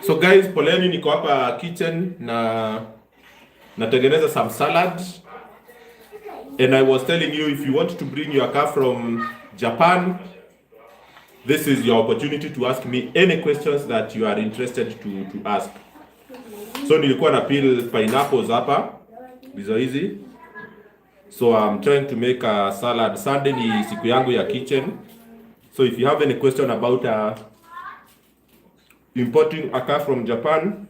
So guys, poleni niko hapa kitchen na natengeneza some salad. And I was telling you, if you want to bring your car from Japan, this is your opportunity to ask me any questions that you are interested to ask. So nilikuwa na peel pineapples hapa, hizi. So I'm trying to make a salad. Sunday ni siku yangu ya kitchen. So if you have any question about importing a car from Japan,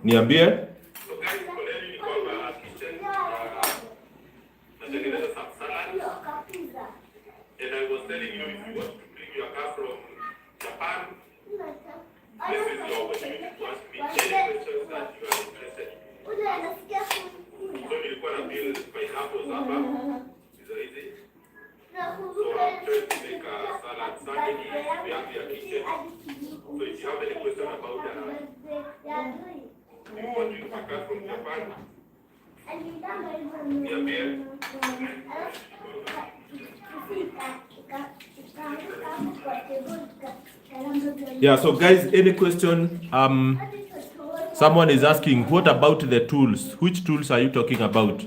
niambie. And I was telling you, if you want to bring your car from Japan, this is your opportunity to ask me any questions that you are interested in. So nilikuwa na peel pineapples hapa, hizi. So I'm trying to make a salad. Sunday ni siku yangu ya kitchen. So if you have any question about importing a car from Japan, niambie. Yeah, so guys, any question? Someone is asking, what about the tools? Which tools are you talking about?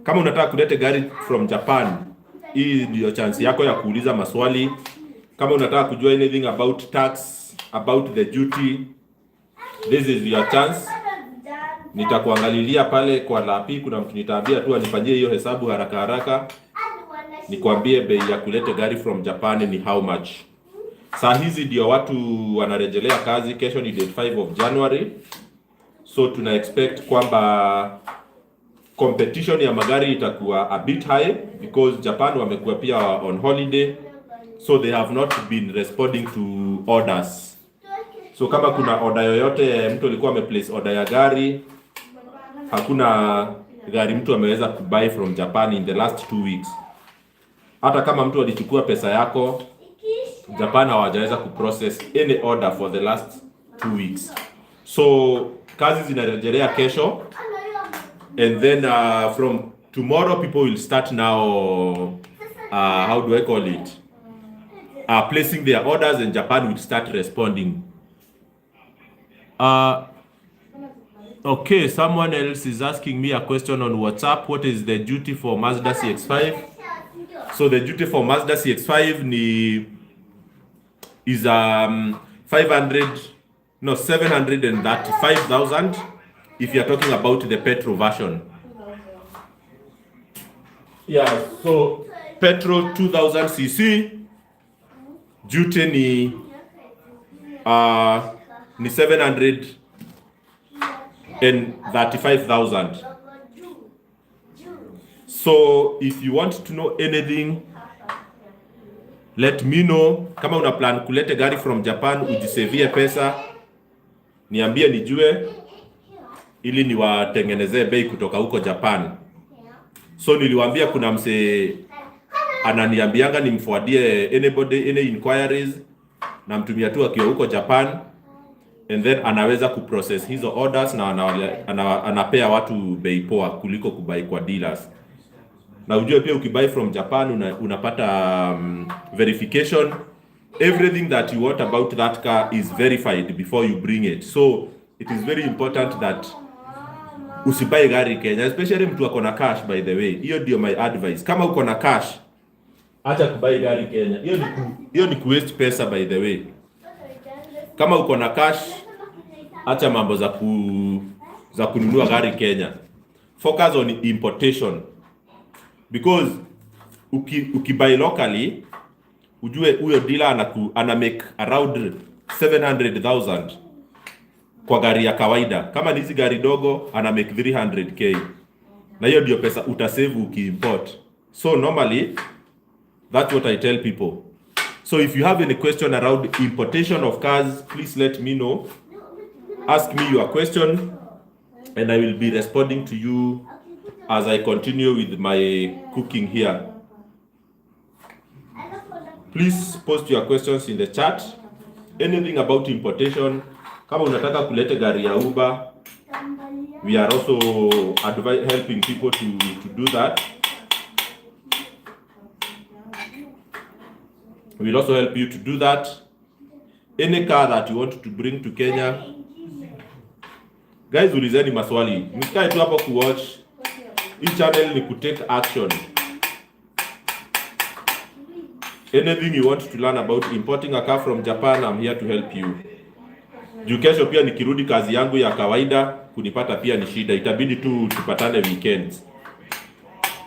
Kama unataka kuleta gari from Japan, hii ndio chance yako ya kuuliza maswali. Kama unataka kujua anything about tax, about the duty, this is your chance. Nitakuangalilia pale kwa lapi, kuna mtu nitaambia tu anifanyie hiyo hesabu haraka haraka. Nikwambie bei ya kuleta gari from Japan ni how much. Saa hizi ndio watu wanarejelea kazi. Kesho ni date 5 of January. So tuna expect kwamba competition ya magari itakuwa a bit high because Japan wamekuwa pia on holiday. So they have not been responding to orders. So kama kuna order yoyote mtu alikuwa ameplace order ya gari, hakuna gari mtu ameweza kubuy from Japan in the last 2 weeks. Hata kama mtu alichukua pesa yako, Japan hawajaweza kuprocess any order for the last 2 weeks. So kazi zinarejelea kesho, and then from tomorrow people will start now how do I call it, placing their orders, and Japan will start responding. Okay, someone else is asking me a question on WhatsApp. What is the duty for Mazda CX-5? So the duty for Mazda CX-5 is 735,000 if you are talking about the petrol version. Yeah, so petrol 2000 cc duty ni 735,000. So if you want to know anything, let me know. Kama una plan kulete gari from Japan ujisevie pesa, niambie nijue ili niwatengenezee bei kutoka huko Japan. So niliwaambia kuna mse ananiambianga nimforwardie anybody any inquiries, na mtumia tu akiwa huko Japan, and then anaweza kuprocess hizo orders na anapea watu bei poa kuliko kubai kwa dealers. Na ujue pia ukibuy from Japan unapata verification. Everything that you want about that car is verified before you bring it. So it is very important that usibuy gari Kenya, especially mtu ako na cash. By the way, hiyo ndio my advice. Kama uko na cash, acha kubuy gari Kenya. Hiyo ni kuwaste pesa, by the way. Kama uko na cash, acha mambo za kununua gari Kenya. Focus on importation. Because ukibuy locally, ujue huyo dealer ana make around 700,000 kwa gari ya kawaida. Kama ni hizi gari dogo, ana make 300k. Na hiyo ndio pesa utasave ukiimport. So normally, that's what I tell people. So if you have any question around importation of cars, please let me know. Ask me your question, and I will be responding to you as I continue with my cooking here. Please post your questions in the chat. Anything about importation. Kama unataka kulete gari ya Uber, we are also helping people to do that. We'll also help you to do that. any car that you want to bring to Kenya, guys, ulizeni maswali. Msikae tu hapo kuwatch. Hii channel ni kutake action. Anything you want to learn about importing a car from Japan, I'm here to help you. Juu kesho pia nikirudi kazi yangu ya kawaida, kunipata pia ni shida. Itabidi tu tupatane weekends.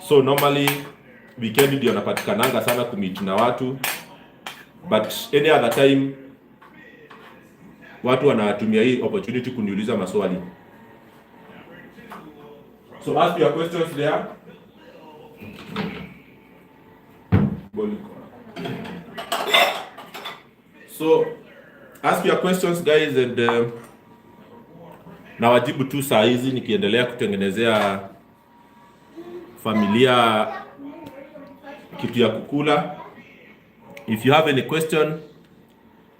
So normally weekend ndio napatikananga sana kumeet na watu. But any other time watu wanatumia hii opportunity kuniuliza maswali. So ask your questions there. So ask your questions guys, and na wajibu tu saa hizi nikiendelea kutengenezea familia kitu ya kukula. If you have any question,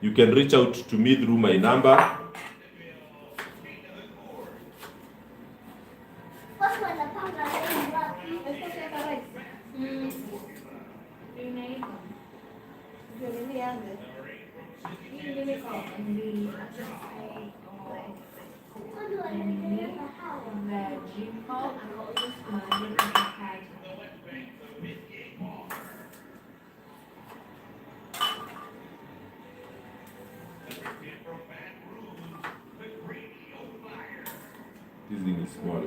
you can reach out to me through my number. This thing is small.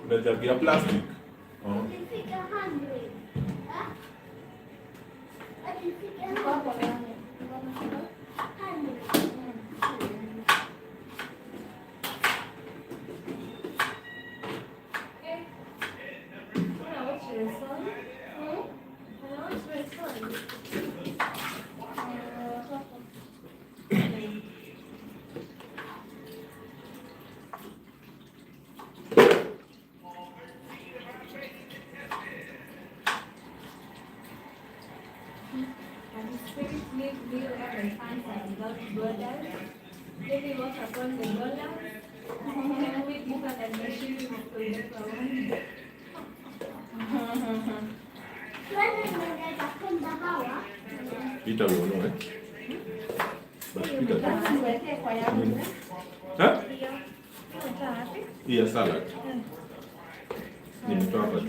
Kuna jagi ya plastic. Pita uone eh. Basi pita. Ha? Iya salad. Nimetoa hapa tu.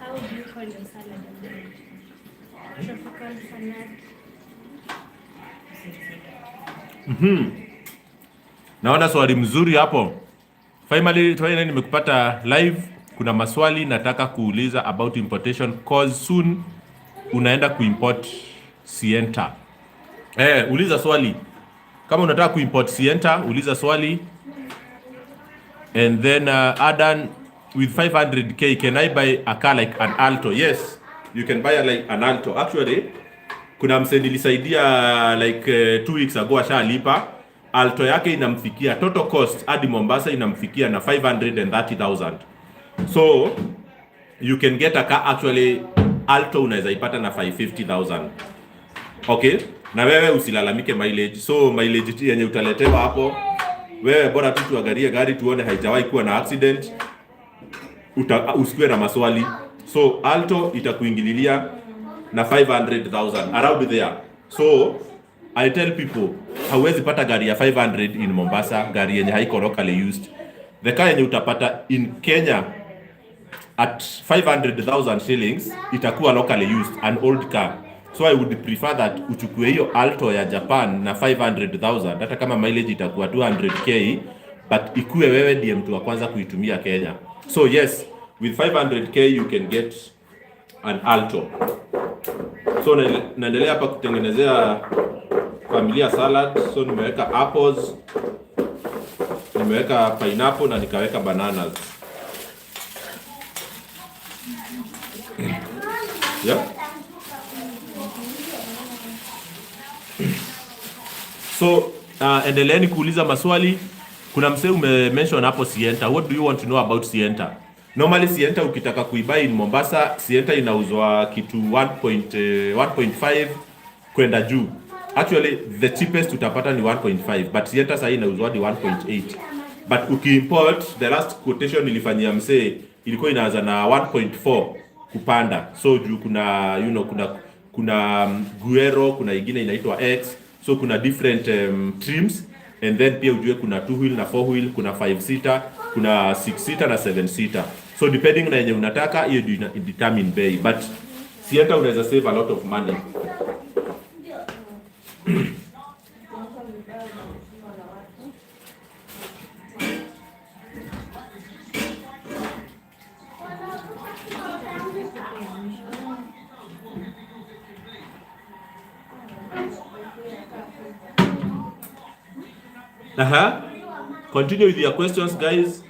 How do you call your salad? Tropical salad. Naona swali mzuri hapo. Finally nimekupata live. Kuna maswali nataka kuuliza about importation cause soon unaenda kuimport Sienta. Uliza swali. Kama unataka kuimport Sienta, uliza swali. And then Adan, with 500k, can I buy a car like an Alto? Yes, you can buy like an Alto. Actually, kuna mse nilisaidia like 2 weeks ago ashalipa. Alto yake inamfikia total cost hadi Mombasa inamfikia na 530,000. So you can get a car actually Alto unaweza ipata na 550,000. Okay? Na wewe usilalamike mileage. So mileage yenye utaletewa hapo, wewe bora tu tuangalie gari tuone haijawahi kuwa na accident. Usikiwe na maswali. So Alto itakuingililia na 500,000 around there. So I tell people, hauwezi pata gari ya 500 in Mombasa, gari yenye haiko locally used. The car yenye utapata in Kenya at 500,000 shillings itakuwa locally used, an old car. So I would prefer that uchukue hiyo Alto ya Japan na 500,000 hata kama mileage itakuwa 200k, but ikuwe wewe ndiye mtu wa kwanza kuitumia Kenya. So yes, with 500k you can get an Alto. So naendelea hapa kutengenezea familia salad. So nimeweka apples, nimeweka pineapple na nikaweka bananas. Yeah. So endeleeni kuuliza maswali. Kuna msee mention hapo Sienta. What do you want to know about Sienta? Normally Sienta ukitaka kuibuy in Mombasa, Sienta inauzwa kitu 1.5 kwenda juu. Actually the cheapest utapata ni 1.5, but Sienta sasa inauzwa ni 1.8. But ukiimport, the last quotation nilifanyia msee ilikuwa inaanza na 1.4 kupanda. So juu kuna kuna Guero, kuna ingine inaitwa X. So kuna different trims, and then pia ujue kuna 2 wheel na 4 wheel, kuna 5 seater, kuna 6 seater na 7 seater. So depending na yenye unataka, hiyo ndio determine bei, but Sienta unaweza save a lot of money. Continue with your questions, guys.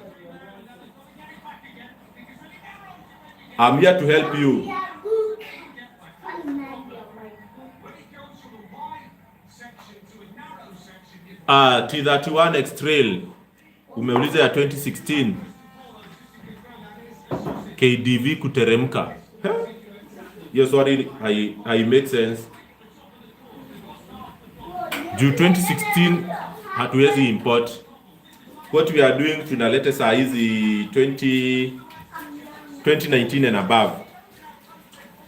I'm here to help you. T31 X-Trail umeuliza ya 2016 KDV kuteremka. Hiyo swali hai make sense. Juu 2016 hatuwezi import. What we are doing, tunalete saa hizi 2019 and above.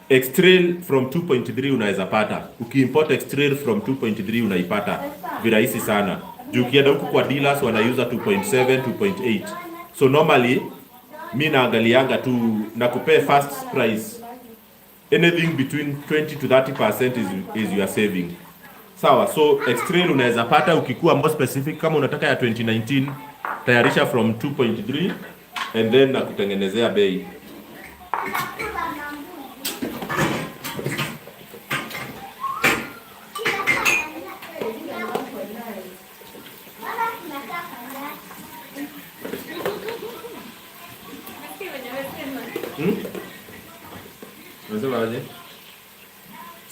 X-Trail from 2.3 unaweza pata. Ukiimport X-Trail from 2.3 unaipata virahisi sana. Juu ukienda huku kwa dealers wanauza 2.7, 2.8. So normally mimi naangalianga tu na kupea first price. Anything between 20 to 30% is your saving. Sawa, so X-Trail unaweza pata ukikuwa more specific. Kama unataka ya 2019, tayarisha from 2.3 and then na kutengenezea bei.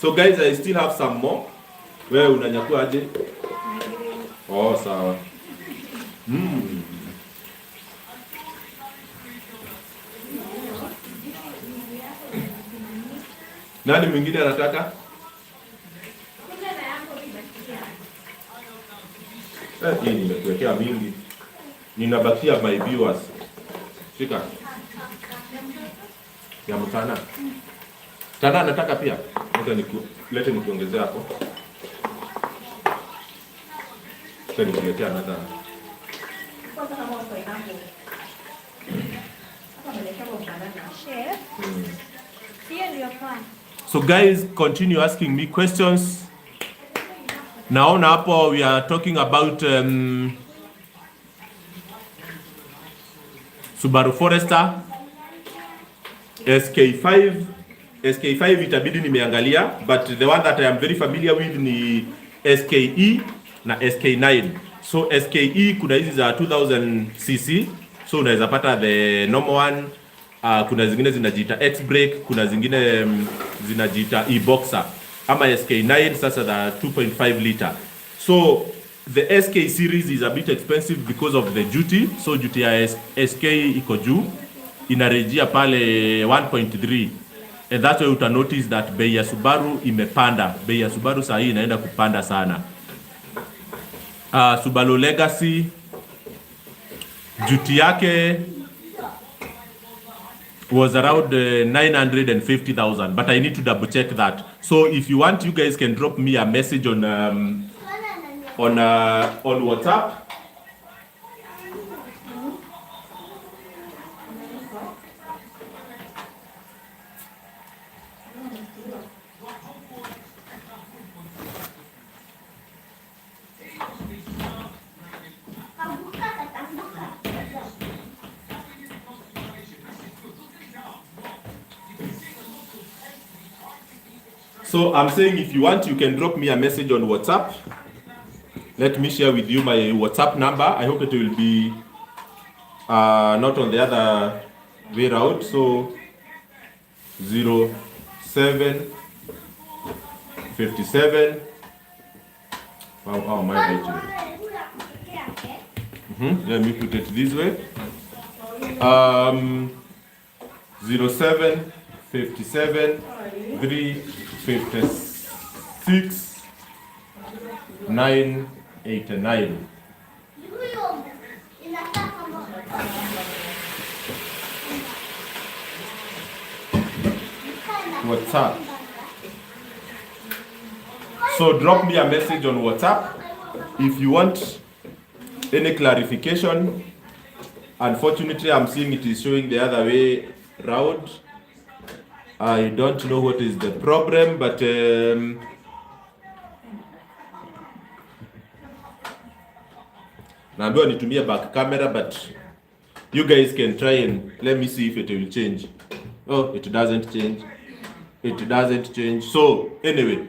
So guys, I still have some more. Wewe unanyakua aje? Oh, sawa. Nani mwingine anataka? Hii nimekuwekea mingi. Ninabakia my viewers. Shika. Ya mtana. Tana anataka pia. Lete nikuongezea hapo. Sasa nikuletea another. So guys, continue asking me questions. Naona hapo we are talking about Subaru Forester SK5 itabidi nimeangalia, but the one that I am very familiar with ni SKE na SK9. So SKE kuna hizi za 2000cc, so unaweza pata the normal one. Kuna zingine zinajiita X-Brake, kuna zingine zinajiita e-boxer ama SK9 sasa the 2.5 liter. So the SK series is a bit expensive because of the duty. So duty ya SK iko juu, inarejea pale 1.3, and that's why uta notice that bei ya Subaru imepanda. Bei ya Subaru saa hii inaenda kupanda sana. Subaru Legacy duty yake was around 950,000, but I need to double check that. So if you want, you guys can drop me a message on WhatsApp. So I'm saying if you want, you can drop me a message on WhatsApp. Let me share with you my WhatsApp number. I hope it will be not on the other way around. So 0757. How am I writing? Let me put it this way. 0757 356 989. WhatsApp. So drop me a message on WhatsApp if you want any clarification. Unfortunately, I'm seeing it is showing the other way round. I don't know what is the problem, but naambiwa nitumie back camera, but you guys can try and let me see if it will change. Oh, it doesn't change. It doesn't change. So anyway,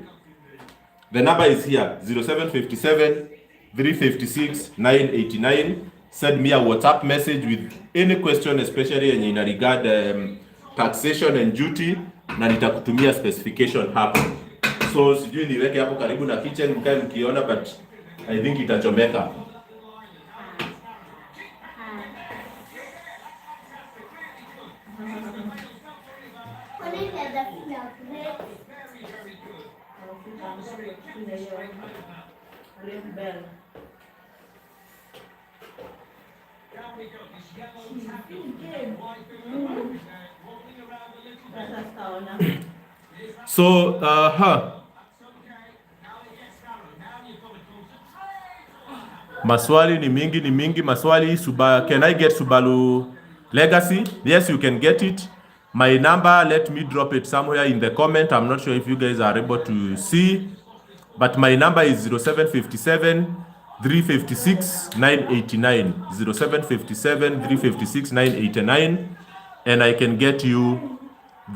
the number is here, 0757 356 989. Send me a WhatsApp message with any question, especially yenye ina regard taxation and duty, na nitakutumia specification hapo. So sijui niweke hapo karibu na kitchen mkae mkiona, but I think itachomeka. So maswali ni mingi maswali. Can I get Subaru Legacy? Yes, you can get it. My number, let me drop it somewhere in the comment. I'm not sure if you guys are able to see, but my number is 0757 356 989. 0757 356 989, and I can get you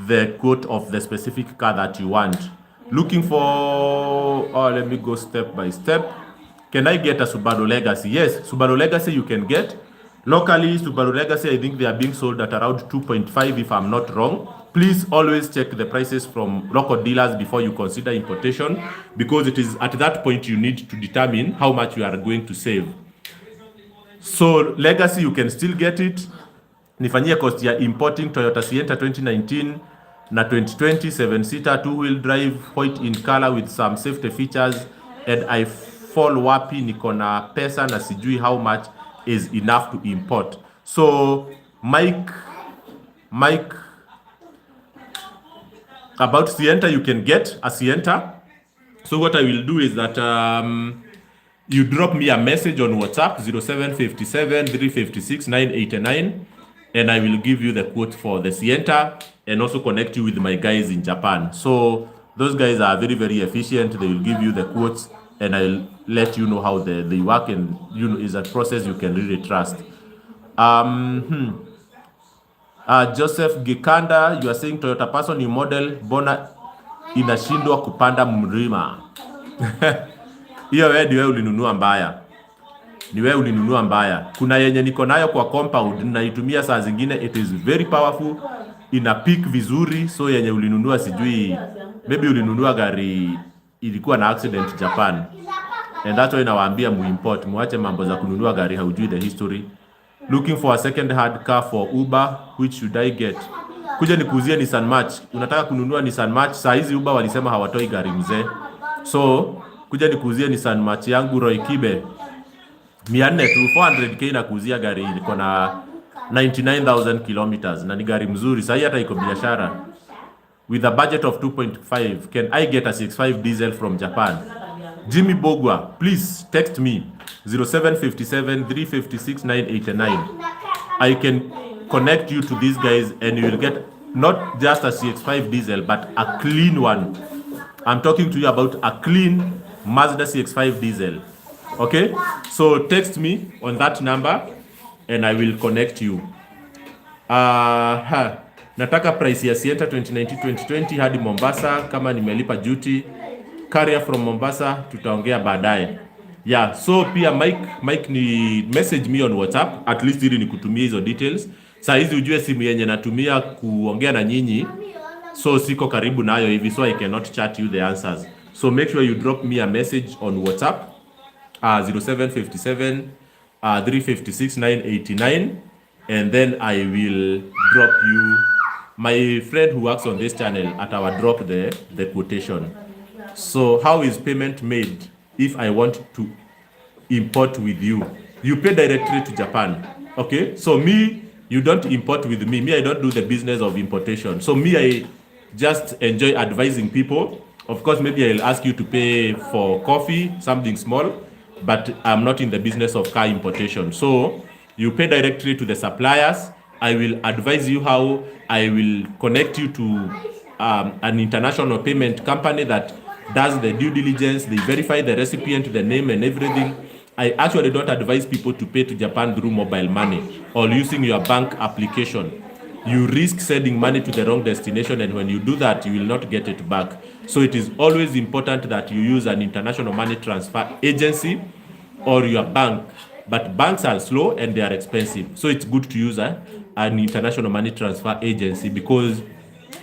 the quote of the specific car that you want. Looking for, let me go step by step. Can I get a Subaru Legacy? Yes, Subaru Legacy you can get. Locally, Subaru Legacy, I think they are being sold at around 2.5 if I'm not wrong. Please always check the prices from local dealers before you consider importation, because it is at that point you need to determine how much you are going to save. So Legacy you can still get it. Nifanyie cost ya importing Toyota Sienna 2019 na 2020 7-seater 2-wheel drive, white in color with some safety features, and I fall wapi niko na pesa na sijui how much is enough to import. So Mike about Sienna, you can get a Sienna. So what I will do is that you drop me a message on WhatsApp 0757 356 989, and I will give you the quote for the Sienna and also connect you with my guys in Japan. So those guys are very, very efficient. They will give you the quotes, and I'll let you know how they work, and you know, is a process you can really trust. Joseph Gikanda, you are saying Toyota Passo new model, bona inashindwa kupanda mlima. Hiyo wewe ndio ulinunua mbaya. Ni wewe ulinunua mbaya. Kuna yenye niko nayo kwa compound naitumia saa zingine, it is very powerful, ina peak vizuri. So yenye ulinunua sijui, maybe ulinunua gari ilikuwa na accident Japan, and that's why nawaambia muimport, muache mambo za kununua gari haujui the history. Looking for a second hand car for Uber, which should I get? Kuja nikuuzie Nissan March. Unataka kununua Nissan March? Saa hizi Uber walisema hawatoi gari mzee. So kuja nikuuzie Nissan March yangu Roy Kibe 400 tu, 400k na kuuzia gari iko na 99,000 kilometers na ni gari mzuri. Sasa hata iko biashara. With a budget of 2.5, can I get a 65 diesel from Japan? Jimmy Bogwa, please text me 0757 356 989. I can connect you to these guys, and you will get not just a CX-5 diesel, but a clean one. I'm talking to you about a clean Mazda CX-5 diesel. Okay, so text me on that number and I will connect you. Nataka price ya Sienna 2019-2020 hadi Mombasa kama nimelipa duty. Carrier from Mombasa tutaongea baadaye. Yeah, so pia Mike ni message me on WhatsApp, at least ili nikutumie hizo details. Saa hizi ujue simu yenye natumia kuongea na nyinyi, so siko karibu nayo hivi, so I cannot chat you the answers. So make sure you drop me a message on WhatsApp 0757 356 989, and then I will drop you My friend who works on this channel at our drop the quotation. So how is payment made if I want to import with you? You pay directly to Japan. Okay, so me, you don't import with me. Me, I don't do the business of importation. So me, I just enjoy advising people. Of course, maybe I'll ask you to pay for coffee, something small, but I'm not in the business of car importation. So you pay directly to the suppliers. I will advise you how. I will connect you to an international payment company that does the due diligence. They verify the recipient, the name and everything. I actually don't advise people to pay to Japan through mobile money or using your bank application. You risk sending money to the wrong destination, and when you do that, you will not get it back. So it is always important that you use an international money transfer agency or your bank. But banks are slow and they are expensive. So it's good to use an international money transfer agency because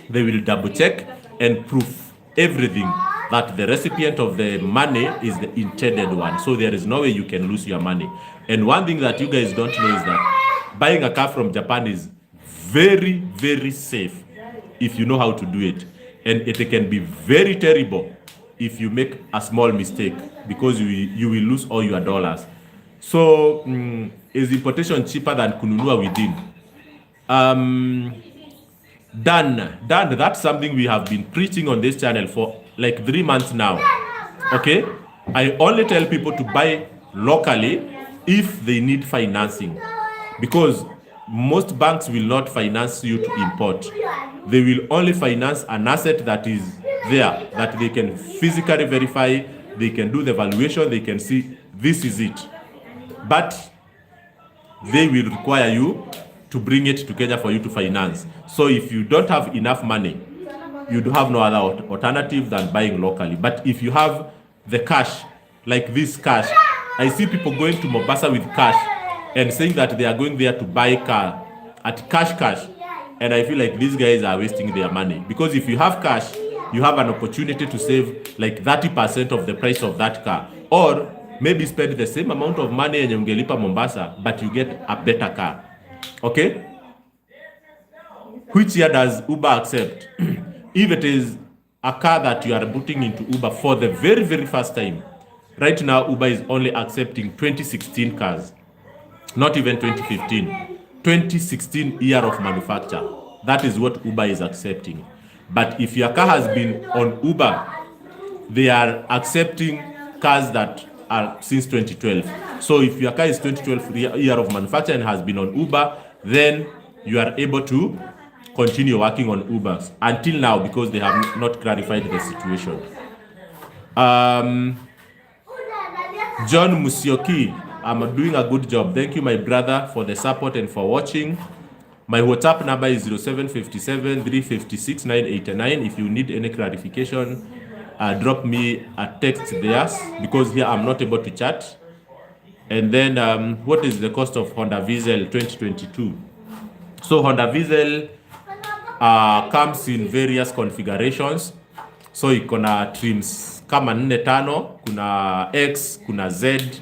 they will double check and prove everything that the recipient of the money is the intended one. So there is no way you can lose your money. And one thing that you guys don't know is that buying a car from Japan is very, very safe if you know how to do it. And it can be very terrible if you make a small mistake because you will lose all your dollars. So is importation cheaper than kununua within? Done. That's something we have been preaching on this channel for like 3 months now. Okay? I only tell people to buy locally if they need financing. Because most banks will not finance you to import. They will only finance an asset that is there, that they can physically verify, they can do the valuation, they can see this is it. But they will require you to bring it to Kenya for you to finance. So if you don't have enough money, you do have no other alternative than buying locally. But if you have the cash, like this cash, I see people going to Mombasa with cash and saying that they are going there to buy car at cash. And I feel like these guys are wasting their money. Because if you have cash, you have an opportunity to save like 30% of the price of that car. Or maybe spend the same amount of money yenye ungelipa Mombasa, but you get a better car. Okay? Which year does Uber accept? If it is a car that you are putting into Uber for the very, very first time, right now Uber is only accepting 2016 cars. Not even 2015. 2016 year of manufacture. That is what Uber is accepting. But if your car has been on Uber, they are accepting cars that are since 2012. So if your car is 2012 year of manufacture and has been on Uber, then you are able to continue working on Ubers until now because they have not clarified the situation. John Musioki, I'm doing a good job. Thank you, my brother, for the support and for watching. My WhatsApp number is 0757 356 989. If you need any clarification, drop me a text there because here I'm not able to chat. And then what is the cost of Honda Diesel 2022? So Honda Diesel comes in various configurations. So iko na trims kama 4-5, kuna X, kuna Z,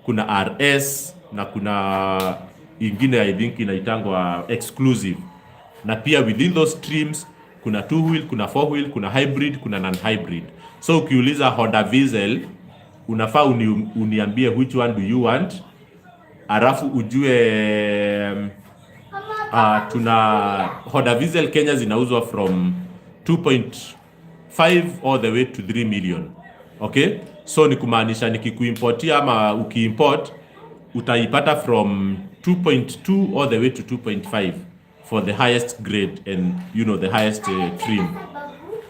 kuna RS na kuna ingine I think inaitangwa exclusive. Na pia within those trims kuna 2-wheel, kuna 4-wheel, kuna hybrid, kuna non-hybrid. So ukiuliza Honda Diesel unafaa uniambie which one do you want, arafu ujue tuna Honda Diesel Kenya zinauzwa from 2.5 all the way to 3 million. Okay? So ni kumaanisha nikikuimportia ama ukiimport utaipata from 2.2 all the way to 2.5 for the highest grade and the highest trim.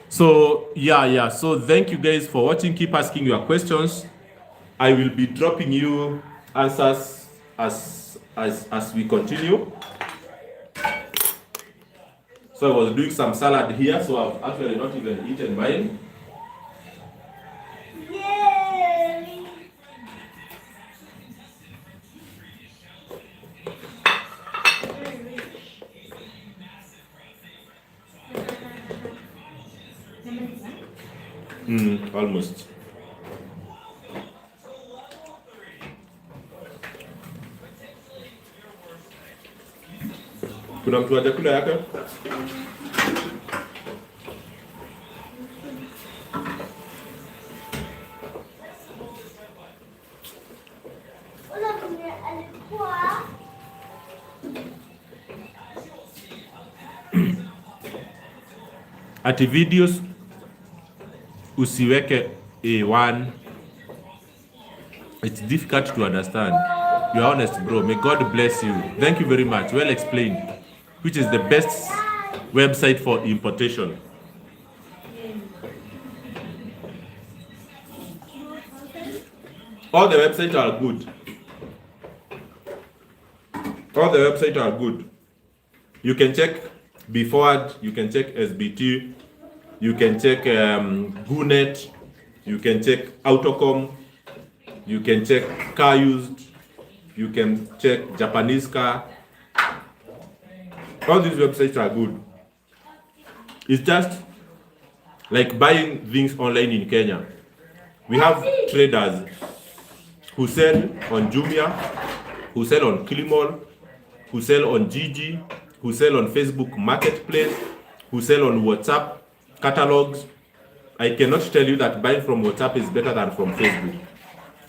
So yeah. So thank you guys for watching. Keep asking your questions. I will be dropping you answers as we continue. So I was doing some salad here, so I've actually not even eaten mine. Almost. Kuna mtu hajakula yake? ati videos usiweke A1. It's difficult to understand. You're honest, bro. May God bless you. Thank you very much. Well explained. Which is the best website for importation? All the websites are good. All the websites are good. You can check Beforward, you can check SBT, you can check GUNET, you can check Autocom, you can check Car Used, you can check Japanese Car. All these websites are good. It's just like buying things online in Kenya. We have traders who sell on Jumia, who sell on Kilimall, who sell on Gigi, who sell on Facebook Marketplace, who sell on WhatsApp catalogs. I cannot tell you that buying from WhatsApp is better than from Facebook.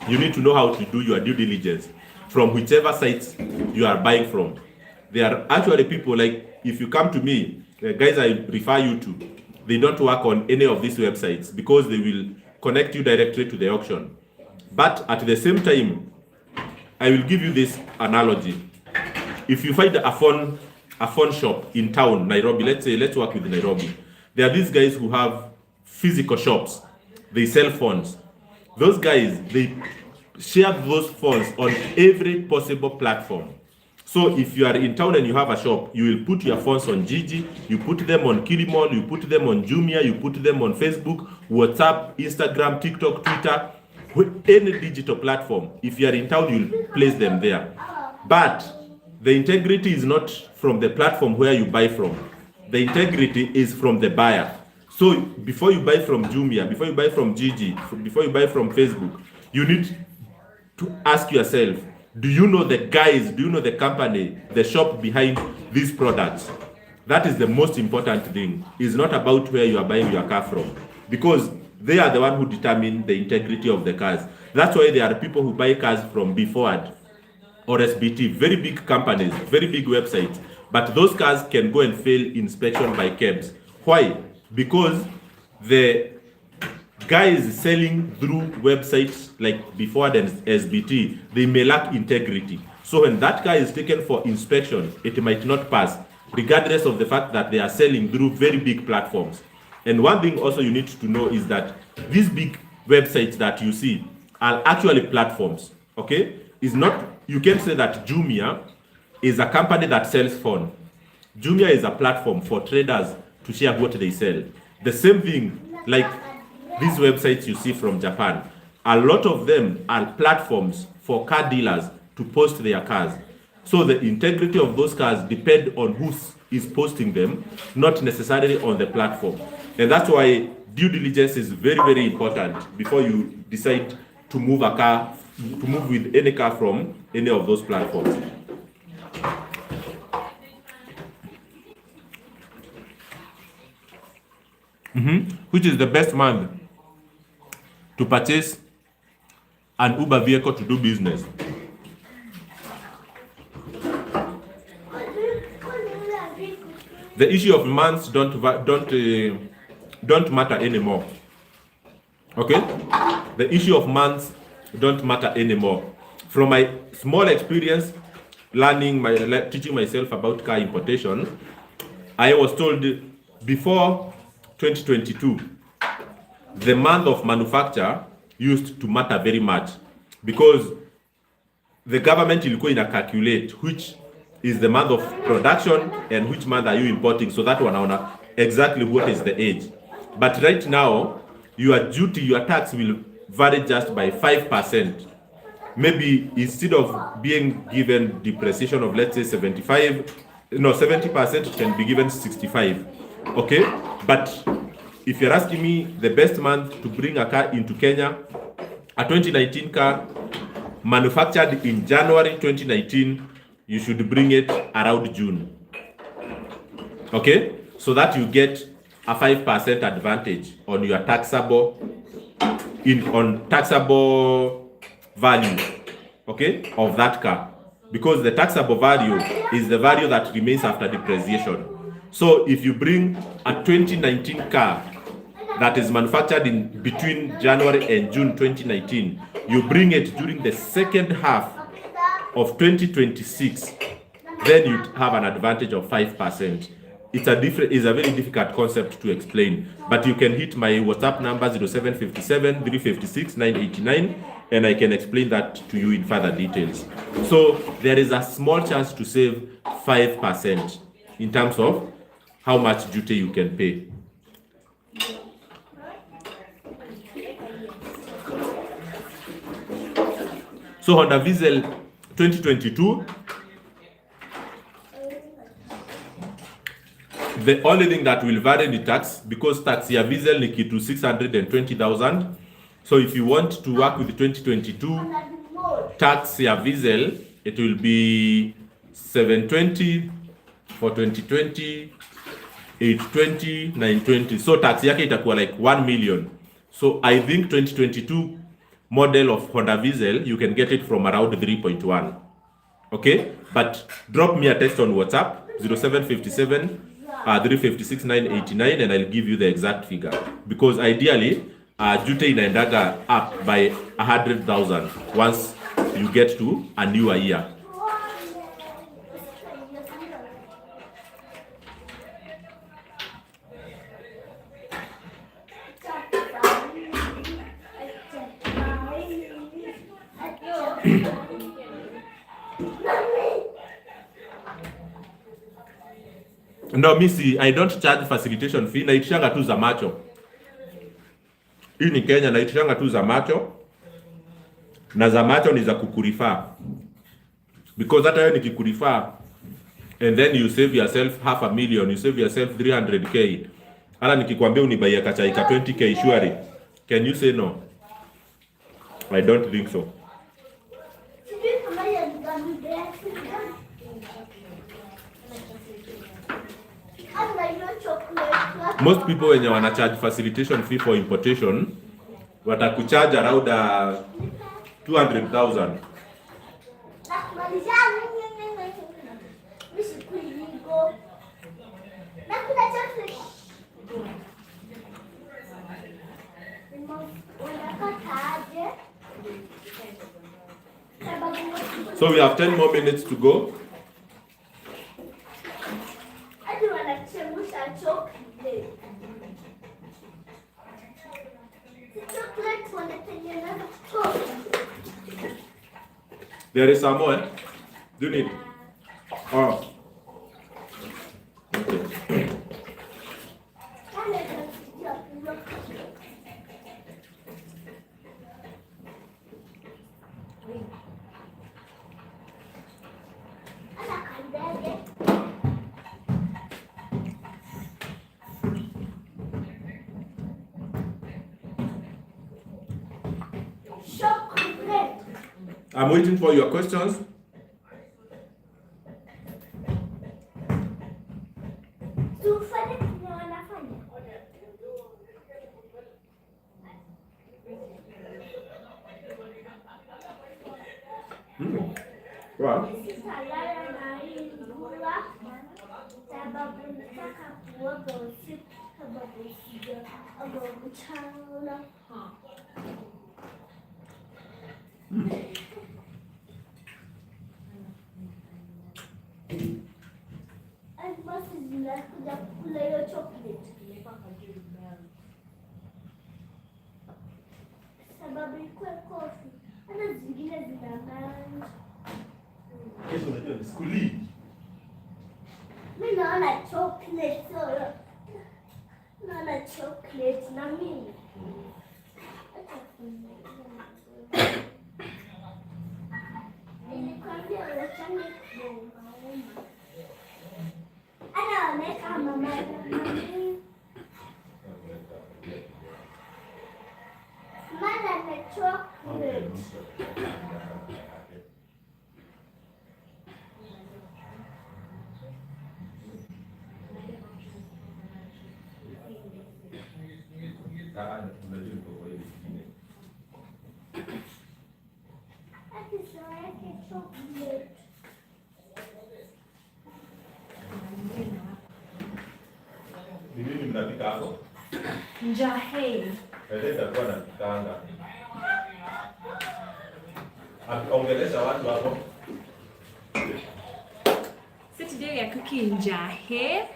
You need to know how to do your due diligence from whichever sites you are buying from. There are actually people, like if you come to me, the guys I refer you to, they don't work on any of these websites because they will connect you directly to the auction. But at the same time, I will give you this analogy. If you find a phone shop in town, Nairobi, let's work with Nairobi. There are these guys who have physical shops. They sell phones. Those guys, they share those phones on every possible platform. So if you are in town and you have a shop, you will put your phones on Gigi, you put them on Kilimall, you put them on Jumia, you put them on Facebook, WhatsApp, Instagram, TikTok, Twitter, any digital platform. If you are in town, you will place them there. But the integrity is not from the platform where you buy from. The integrity is from the buyer. So before you buy from Jumia, before you buy from Gigi, before you buy from Facebook, you need to ask yourself, do you know the guys, do you know the company, the shop behind these products? That is the most important thing. It's not about where you are buying your car from, because they are the one who determine the integrity of the cars. That's why there are people who buy cars from Beforward or SBT, very big companies, very big websites. But those cars can go and fail inspection by KEBS. Why? Because the guys selling through websites like Beforward and SBT, they may lack integrity. So when that car is taken for inspection, it might not pass, regardless of the fact that they are selling through very big platforms. And one thing also you need to know is that these big websites that you see are actually platforms, okay? It's not, you can say that Jumia is a company that sells phone. Jumia is a platform for traders to share what they sell. The same thing, like these websites you see from Japan, a lot of them are platforms for car dealers to post their cars. So the integrity of those cars depend on who is posting them, not necessarily on the platform. And that's why due diligence is very, very important before you decide to move a car, to move with any car from any of those platforms. Which is the best month to purchase an Uber vehicle to do business? The issue of months don't matter anymore. Okay? The issue of months don't matter anymore. From my small experience teaching myself about car importation, I was told before 2022, the month of manufacture used to matter very much, because the government will go in and calculate which is the month of production and which month are you importing, so that one on exactly what is the age. But right now, your duty, your tax will vary just by 5%. Maybe instead of being given depreciation of, let's say 70%, it can be given 65. Okay? But if you're asking me the best month to bring a car into Kenya, a 2019 car manufactured in January 2019, you should bring it around June. Okay? So that you get a 5% advantage on your taxable value, okay, of that car. Because the taxable value is the value that remains after depreciation. So if you bring a 2019 car that is manufactured in between January and June 2019, you bring it during the second half of 2026, then you have an advantage of 5%. It's a very difficult concept to explain, but you can hit my WhatsApp number 0757 356 989 and I can explain that to you in further details. So there is a small chance to save 5% in terms of how much duty you can pay. So Honda Diesel 2022, the only thing that will vary the tax, because tax ya diesel ni kitu 620,000. So if you want to work with 2022 tax ya diesel, it will be 720 for 2020, 820, 920. So tax yake itakuwa like 1 million. So I think 2022 model of Honda Diesel, you can get it from around 3.1. Okay, but drop me a text on WhatsApp 0757 356 989 and I'll give you the exact figure, because ideally duty inaendaga up by 100,000 once you get to a newer year. No, misi, I don't charge facilitation fee, naitishanga tu za macho. Hii ni Kenya, naitishanga tu za macho. Na za macho ni za kukurifaa. Because hata wewe nikikurifaa and then you save yourself 500,000, you save yourself 300k. Hala nikikwambia unibaia kachai ka 20k shwari. Can you say no? I don't think so. Most people wenye wana charge facilitation fee for importation watakucharge around 200,000. So we have 10 more minutes to go. There is some more. Do you need? Oh. Okay. I'm waiting for your questions. Wow. Sababu ikuwe kofi. Hata zingine zina maji. Kesho unajua ni skuli. Mimi naona chocolate so. Naona chocolate na mimi. Nilikwambia wachane kuomba. Anaoneka mama mimi. Mama na chocolate. Ni nini mnapika hapo? Njahe. Itakuwa na kitanga. Ongelesha watu hapo. So today we are cooking njahe. Yeah.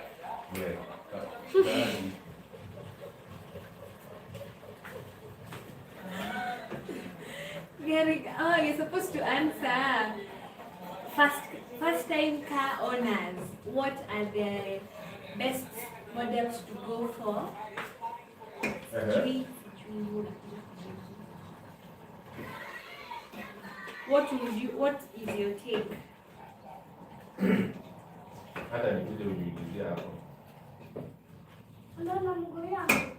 You're supposed to answer. First time car owners, what are the best models to go for? What is your take? Hata nikuje uniulizia hapo. Unaona mguu yangu?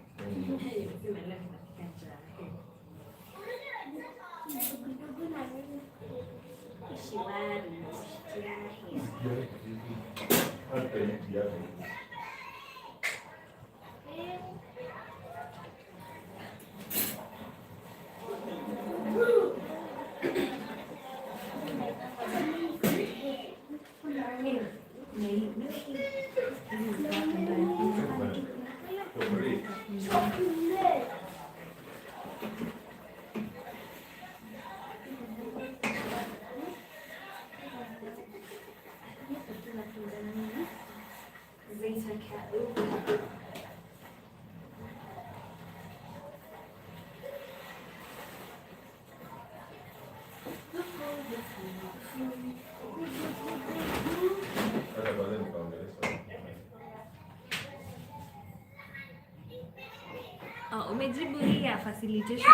Umejibu hii ya facilitation.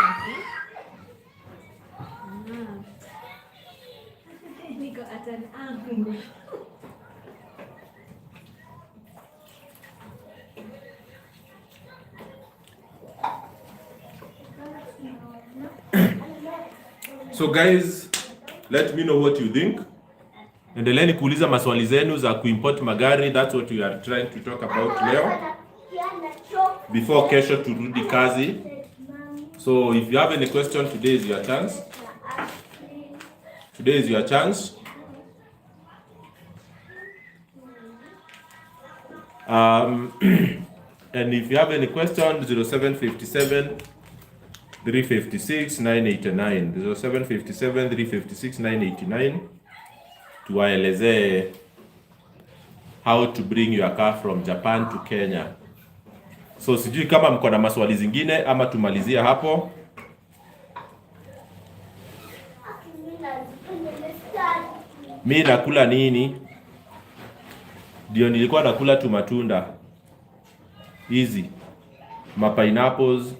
Niko at an angle. So guys, let me know what you think. Endeleeni kuuliza maswali zenu za kuimport magari. That's what we are trying to talk about leo. Before kesho turudi kazi. So if you have any question, today is your chance. Today is your chance. And if you have any question, 0757 356 989 0757 356 989 tuwaelezee how to bring your car from Japan to Kenya. So sijui kama mko na maswali zingine ama tumalizie hapo. Mimi nakula nini? Ndio nilikuwa nakula tu matunda hizi, pineapples.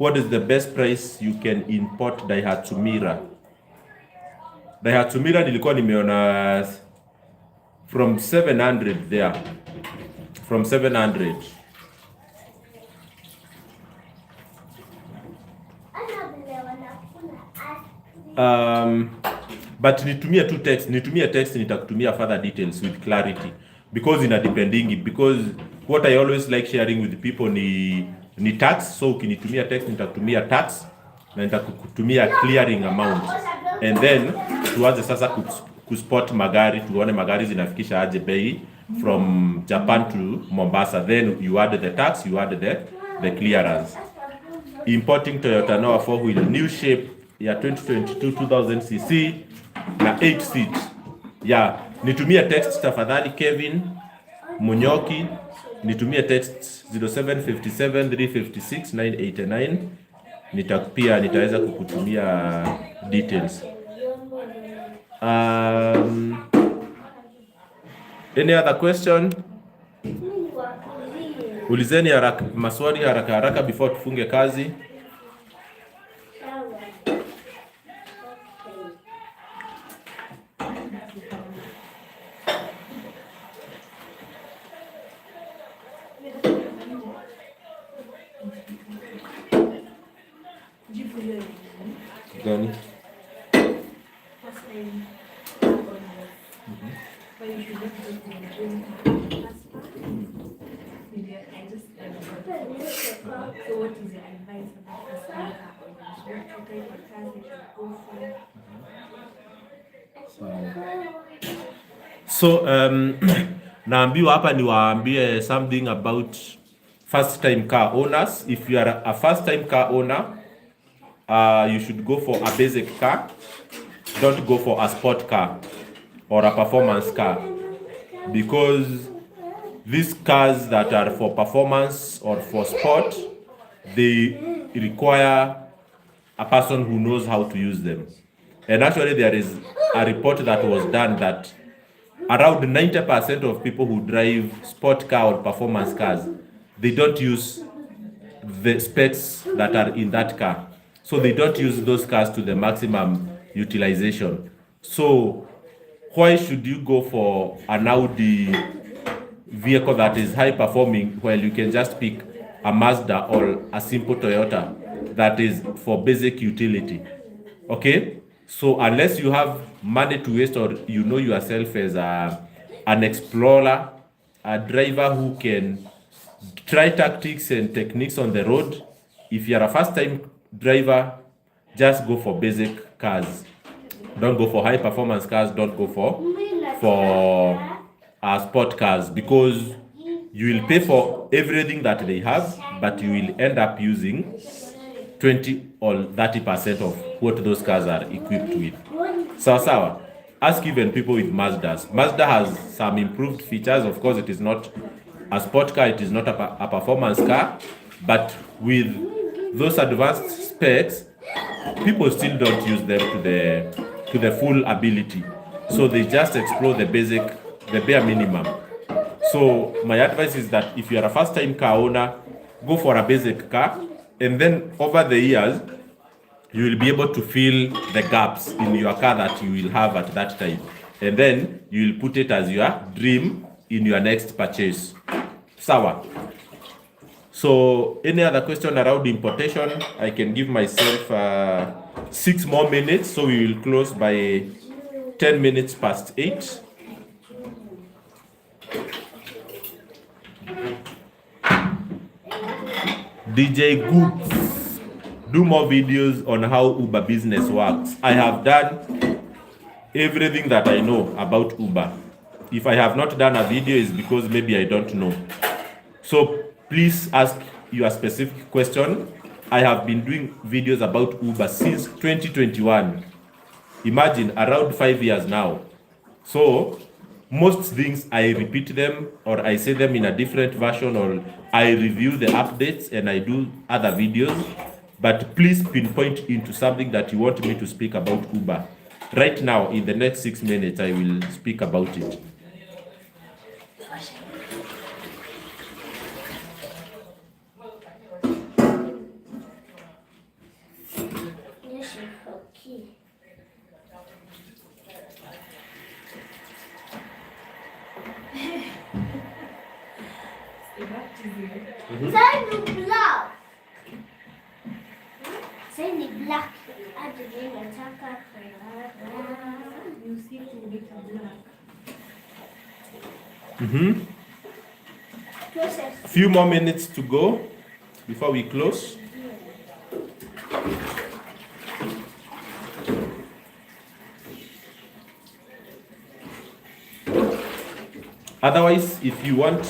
What is the best price you can import Daihatsu Mira? Daihatsu Mira nilikuwa nimeona from 700 there. From 700. But nitumie tu text, nitakutumia further details with clarity because ina depending, because what I always like sharing with people ni tax. So ukinitumia text nitakutumia tax na nitakutumia clearing amount, and then tuanze sasa kuspot magari, tuone magari zinafikisha aje bei from Japan to Mombasa. Then you add the tax, you add the clearance. Importing Toyota Noah 4-wheel new shape ya 2022 2000cc na 8 seat. Yeah, nitumie text tafadhali Kevin Munyoki, nitumie text 0757 356 989. Nitaweza kukutumia details. Any other question? Ulizeni maswali haraka before tufunge kazi. Gani? So what is your advice about first time car owners? What type of cars they should go for? So naambiwa hapa niwaambie something about first time car owners. If you are a first time car owner, you should go for a basic car. Don't go for a sport car or a performance car, because these cars that are for performance or for sport, they require a person who knows how to use them. And actually there is a report that was done that around 90% of people who drive sport car or performance cars, they don't use the specs that are in that car. So they don't use those cars to the maximum utilization. So why should you go for an Audi vehicle that is high performing while you can just pick a Mazda or a simple Toyota that is for basic utility? Okay, so unless you have money to waste, or you know yourself as an explorer, a driver who can try tactics and techniques on the road, if you are a first time driver, just go for basic cars. Don't go for high performance cars. Don't go for sport cars, because you will pay for everything that they have, but you will end up using 20 or 30% of what those cars are equipped with. Sawa. Ask even people with Mazdas. Mazda has some improved features. Of course, it is not a sport car, it is not a performance car, but with those advanced specs, people still don't use them to the full ability. So they just explore the bare minimum. So my advice is that if you are a first time car owner, go for a basic car, and then over the years, you will be able to fill the gaps in your car that you will have at that time. And then you will put it as your dream in your next purchase. Sawa. So any other question around importation? I can give myself 6 more minutes, so we will close by 10 minutes past 8. DJ Goops, do more videos on how Uber business works. I have done everything that I know about Uber. If I have not done a video, it's because maybe I don't know. So please ask your specific question. I have been doing videos about Uber since 2021. Imagine, around 5 years now. So most things I repeat them, or I say them in a different version, or I review the updates and I do other videos. But please pinpoint into something that you want me to speak about Uber. Right now, in the next 6 minutes, I will speak about it. Say ni black. Say ni black. Aje nataka Few more minutes to go before we close. Otherwise, if you want,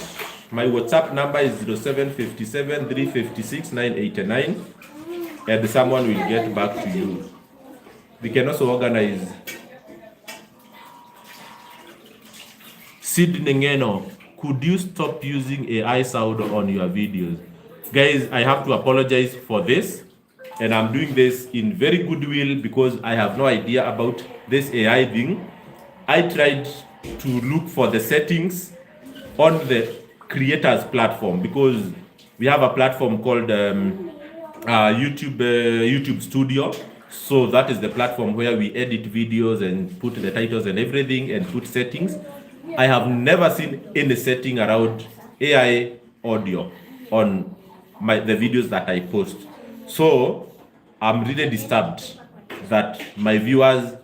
my WhatsApp number is 0757 356 989, and someone will get back to you. We can also organize. Sid Nengeno, could you stop using AI sound on your videos? Guys, I have to apologize for this, and I'm doing this in very goodwill because I have no idea about this AI thing. I tried to look for the settings on the creators platform, because we have a platform called YouTube Studio. So that is the platform where we edit videos and put the titles and everything and put settings. I have never seen any setting around AI audio on the videos that I post. So I'm really disturbed that my viewers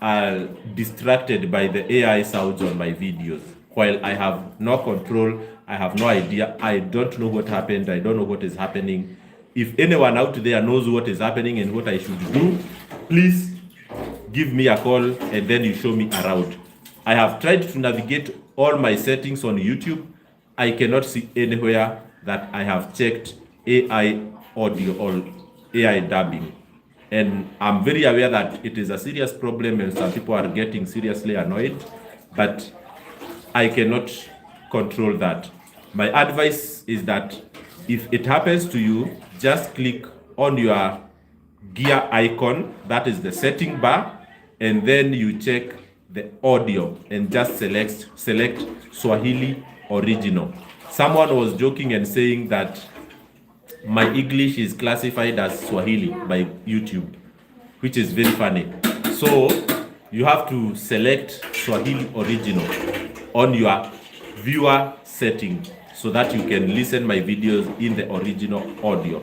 are distracted by the AI sounds on my videos, while I have no control. I have no idea. I don't know what happened. I don't know what is happening. If anyone out there knows what is happening and what I should do, please give me a call and then you show me around. I have tried to navigate all my settings on YouTube, I cannot see anywhere that I have checked AI audio or AI dubbing. And I'm very aware that it is a serious problem and some people are getting seriously annoyed, but I cannot control that. My advice is that if it happens to you, just click on your gear icon, that is the setting bar, and then you check the audio and just select Swahili original. Someone was joking and saying that my English is classified as Swahili by YouTube, which is very funny. So you have to select Swahili original on your viewer setting so that you can listen my videos in the original audio.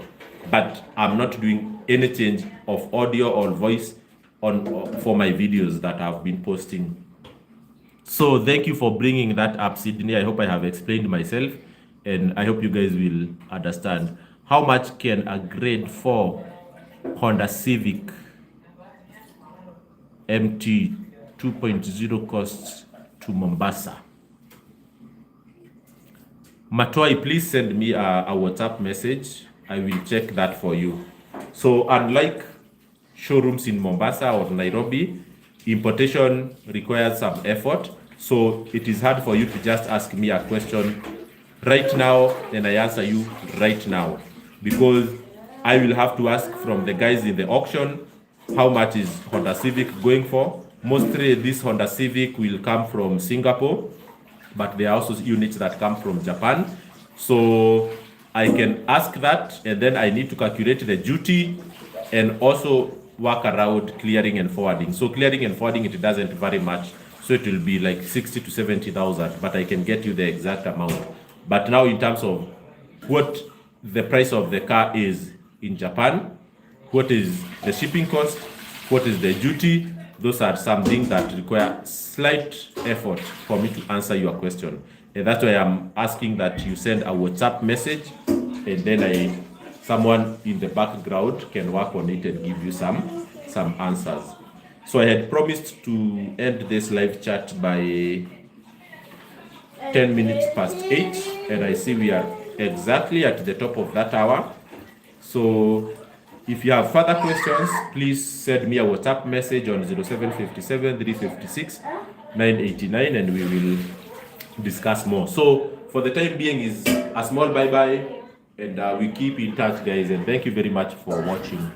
But I'm not doing any change of audio or voice for my videos that I've been posting. So thank you for bringing that up, Sydney. I hope I have explained myself, and I hope you guys will understand. How much can a grade 4 Honda Civic MT 2.0 cost to Mombasa? Matoi, please send me a WhatsApp message. I will check that for you. So unlike showrooms in Mombasa or Nairobi, importation requires some effort. So it is hard for you to just ask me a question right now and I answer you right now, because I will have to ask from the guys in the auction how much is Honda Civic going for. Mostly this Honda Civic will come from Singapore, but there are also units that come from Japan. So I can ask that, and then I need to calculate the duty and also work around clearing and forwarding. So clearing and forwarding, it doesn't vary much. So it will be like 60 to 70,000, but I can get you the exact amount. But now in terms of what the price of the car is in Japan, what is the shipping cost, what is the duty, those are some things that require slight effort for me to answer your question. And that's why I'm asking that you send a WhatsApp message, and then someone in the background can work on it and give you some answers. So I had promised to end this live chat by 10 minutes past 8, and I see we are exactly at the top of that hour. So if you have further questions, please send me a WhatsApp message on 0757 356 989 and we will discuss more. So for the time being is a small bye-bye, and we keep in touch, guys, and thank you very much for watching.